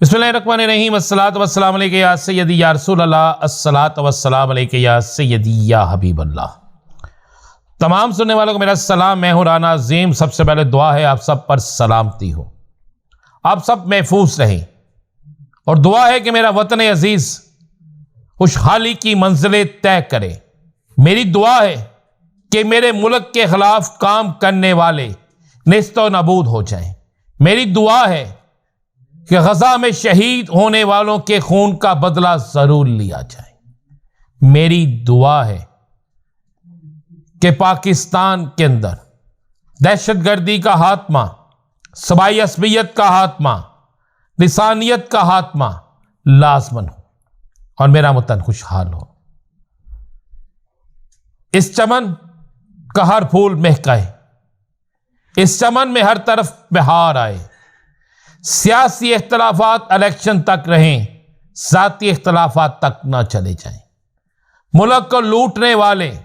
बिस्मिल्लाहिर्रहमानिर्रहीम अस्सलातु वस्सलाम अलैका या सय्यदी या रसूल अल्लाह, अस्सलातु वस्सलाम अलैका या सय्यदी या हबीब अल्लाह। तमाम सुनने वालों को मेरा सलाम। मैं हूं राना अज़ीम। सबसे पहले दुआ है आप सब पर सलामती हो, आप सब महफूज रहें, और दुआ है कि मेरा वतन अजीज खुशहाली की मंजिलें तय करे। मेरी दुआ है कि मेरे मुल्क के खिलाफ काम करने वाले नेस्तो नबूद हो जाएं। मेरी दुआ है कि गजा में शहीद होने वालों के खून का बदला जरूर लिया जाए। मेरी दुआ है कि पाकिस्तान के अंदर दहशतगर्दी का हाथमा, सबाई असबियत का हाथमा, लिसानियत का हाथमा लाजमन हो और मेरा वतन खुशहाल हो। इस चमन का हर फूल महकाए, इस चमन में हर तरफ बहार आए। सियासी इख्तलाफात इलेक्शन तक रहें, ज़ाती इख्तलाफात तक ना चले जाएं। मुल्क को लूटने वाले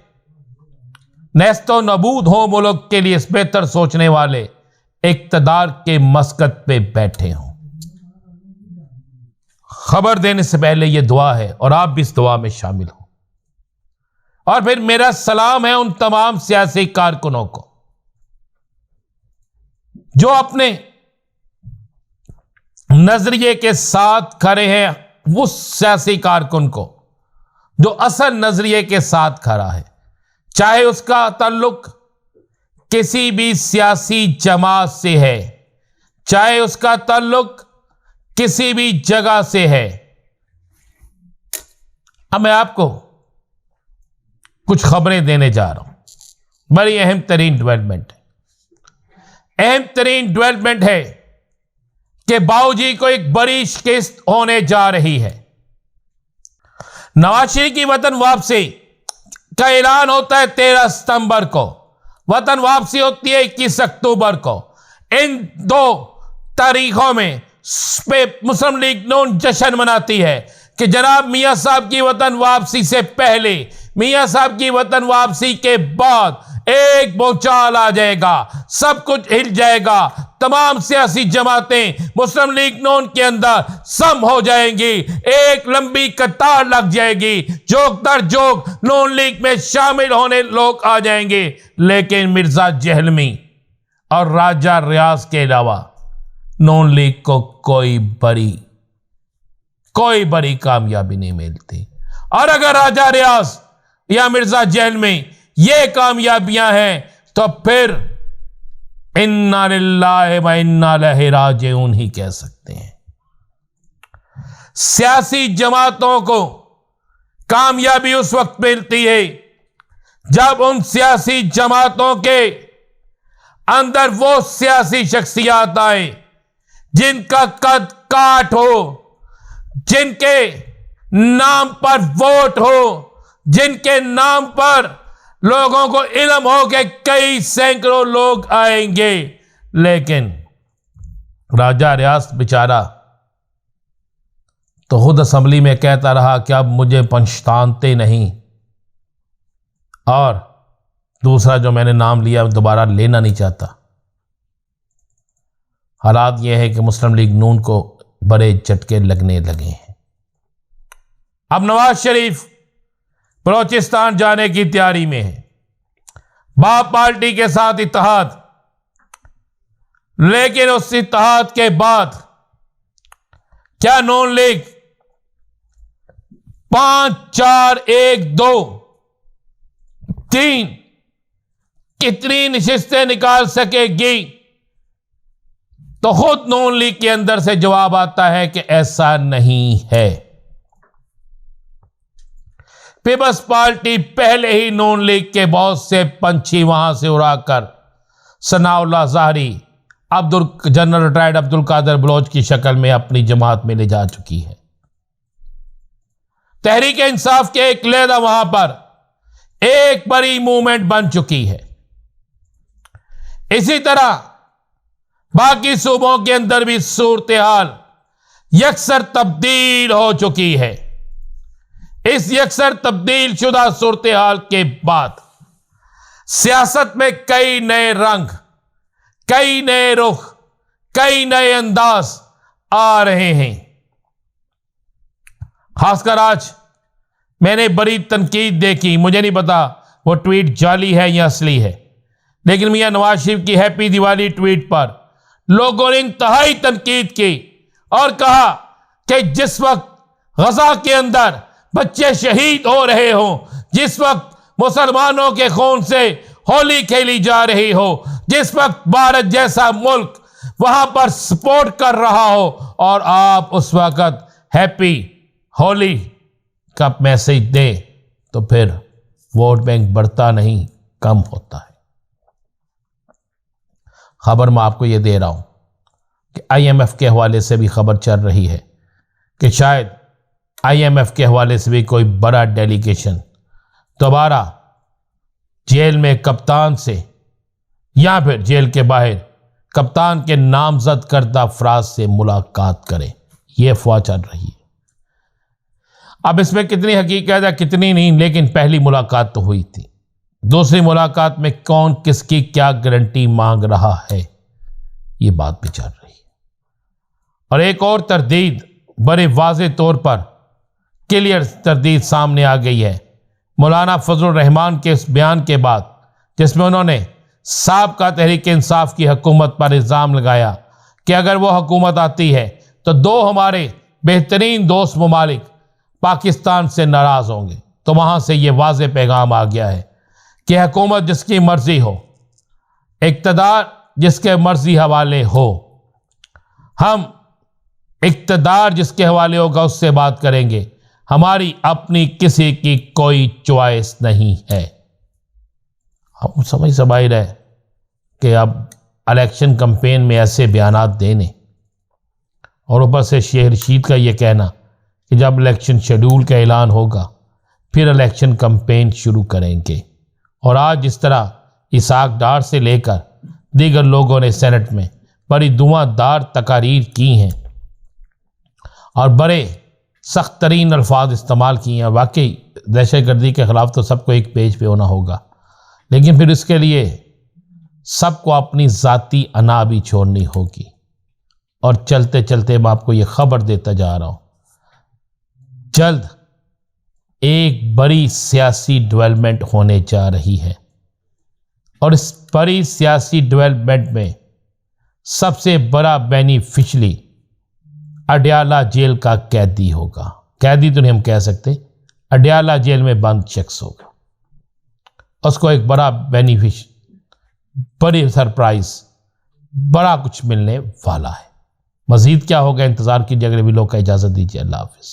नेस्तो नबूद हो, मुल्क के लिए बेहतर सोचने वाले इक्तदार के मस्कत पे बैठे हों। खबर देने से पहले यह दुआ है और आप भी इस दुआ में शामिल हो। और फिर मेरा सलाम है उन तमाम सियासी कारकुनों को जो अपने नजरिए के साथ खड़े हैं, उस सियासी कारकुन को जो असल नजरिए के साथ खड़ा है, चाहे उसका ताल्लुक किसी भी सियासी जमात से है, चाहे उसका ताल्लुक किसी भी जगह से है। अब मैं आपको कुछ खबरें देने जा रहा हूं। बड़ी अहम तरीन डेवलपमेंट है। अहम तरीन डेवलपमेंट है कि बाऊजी को एक बड़ी शिकस्त होने जा रही है। नवाज शरीफ की वतन वापसी का ऐलान होता है 13 सितंबर को, वतन वापसी होती है 21 अक्टूबर को। इन दो तारीखों में मुस्लिम लीग नून जश्न मनाती है कि जनाब मियां साहब की वतन वापसी से पहले, मियां साहब की वतन वापसी के बाद एक भूचाल आ जाएगा, सब कुछ हिल जाएगा, तमाम सियासी जमातें मुस्लिम लीग नून के अंदर सम हो जाएंगी, एक लंबी कतार लग जाएगी, जोक दर जोक नून लीग में शामिल होने लोग आ जाएंगे। लेकिन मिर्जा जहलमी और राजा रियाज के अलावा नून लीग को कोई बड़ी कामयाबी नहीं मिलती। और अगर राजा रियाज या मिर्जा जहलमी ये कामयाबियां हैं तो फिर इन्ना लिल्लाहि व इन्ना इलैहि राजिऊन ही कह सकते हैं। सियासी जमातों को कामयाबी उस वक्त मिलती है जब उन सियासी जमातों के अंदर वो सियासी शख्सियत आए जिनका कद काठ हो, जिनके नाम पर वोट हो, जिनके नाम पर लोगों को इल्म हो कि कई सैकड़ों लोग आएंगे। लेकिन राजा रियाज बेचारा तो खुद असेंबली में कहता रहा कि अब मुझे पछताते नहीं, और दूसरा जो मैंने नाम लिया दोबारा लेना नहीं चाहता। हालात यह है कि मुस्लिम लीग नून को बड़े झटके लगने लगे हैं। अब नवाज शरीफ बलोचिस्तान जाने की तैयारी में है, बाप पार्टी के साथ इत्तेहाद। लेकिन उस इत्तेहाद के बाद क्या नून लीग 5, 4, 1, 2, 3 कितनी नशिस्तें निकाल सकेगी? तो खुद नून लीग के अंदर से जवाब आता है कि ऐसा नहीं है। पीपल्स पार्टी पहले ही नून लीग के बहुत से पंछी वहां से उड़ाकर सनाउल्लाह ज़ाहरी, जनरल रिटायर्ड अब्दुल कादर बलोच की शक्ल में अपनी जमात में ले जा चुकी है। तहरीक इंसाफ के एक लेदा वहां पर एक बड़ी मूवमेंट बन चुकी है। इसी तरह बाकी सूबों के अंदर भी सूरत हाल यकसर तब्दील हो चुकी है। इस यकसर तब्दील शुदा सूरत हाल के बाद सियासत में कई नए रंग, कई नए रुख, कई नए अंदाज आ रहे हैं। خاص کر آج میں نے بڑی تنقید دیکھی، مجھے نہیں پتا وہ ٹویٹ جعلی ہے یا اصلی ہے، لیکن میاں نواز شریف کی ہیپی دیوالی ٹویٹ پر لوگوں نے انتہائی تنقید کی اور کہا کہ جس وقت غزہ کے اندر بچے شہید ہو رہے ہوں، جس وقت مسلمانوں کے خون سے ہولی کھیلی جا رہی ہو، جس وقت بھارت جیسا ملک وہاں پر سپورٹ کر رہا ہو، اور آپ اس وقت ہیپی ہولی کا میسج دیں، تو پھر ووٹ بینک بڑھتا نہیں، کم ہوتا ہے۔ خبر میں آپ کو یہ دے رہا ہوں کہ آئی ایم ایف کے حوالے سے بھی خبر چل رہی ہے کہ شاید آئی ایم ایف کے حوالے سے بھی کوئی بڑا ڈیلیگیشن دوبارہ جیل میں کپتان سے یا پھر جیل کے باہر کپتان کے نامزد کردہ افراد سے ملاقات کرے، یہ افواہ چل رہی ہے۔ اب اس میں کتنی حقیقت ہے کتنی نہیں، لیکن پہلی ملاقات تو ہوئی تھی، دوسری ملاقات میں کون کس کی کیا گارنٹی مانگ رہا ہے، یہ بات بھی چل رہی ہے۔ اور ایک اور تردید بڑے واضح طور پر کلیئر تردید سامنے آ گئی ہے مولانا فضل الرحمان کے اس بیان کے بعد، جس میں انہوں نے سابقہ تحریک انصاف کی حکومت پر الزام لگایا کہ اگر وہ حکومت آتی ہے تو دو ہمارے بہترین دوست ممالک پاکستان سے ناراض ہوں گے۔ تو وہاں سے یہ واضح پیغام آ گیا ہے کہ حکومت جس کی مرضی ہو، اقتدار جس کے مرضی حوالے ہو، ہم اقتدار جس کے حوالے ہوگا اس سے بات کریں گے، ہماری اپنی کسی کی کوئی چوائس نہیں ہے۔ ہم سمجھ ظاہر ہے کہ اب الیکشن کمپین میں ایسے بیانات دینے اور اوپر سے شیخ رشید کا یہ کہنا کہ جب الیکشن شیڈول کا اعلان ہوگا پھر الیکشن کمپین شروع کریں گے، اور آج جس طرح اسحاق ڈار سے لے کر دیگر لوگوں نے سینٹ میں بڑی دھواں دار تقاریر کی ہیں اور بڑے سخت ترین الفاظ استعمال کیے ہیں، واقعی دہشت گردی کے خلاف تو سب کو ایک پیج پہ ہونا ہوگا، لیکن پھر اس کے لیے سب کو اپنی ذاتی انا بھی چھوڑنی ہوگی۔ اور چلتے چلتے میں آپ کو یہ خبر دیتا جا رہا ہوں، جلد ایک بڑی سیاسی ڈیولپمنٹ ہونے جا رہی ہے، اور اس بڑی سیاسی ڈیولپمنٹ میں سب سے بڑا بینیفیشلی اڈیالہ جیل کا قیدی ہوگا۔ قیدی تو نہیں ہم کہہ سکتے، اڈیالہ جیل میں بند شخص ہوگا، اس کو ایک بڑا بینیفش، بڑی سرپرائز، بڑا کچھ ملنے والا ہے۔ مزید کیا ہوگا انتظار کیجیے، اگلے ویڈیو کا اجازت دیجیے، اللہ حافظ۔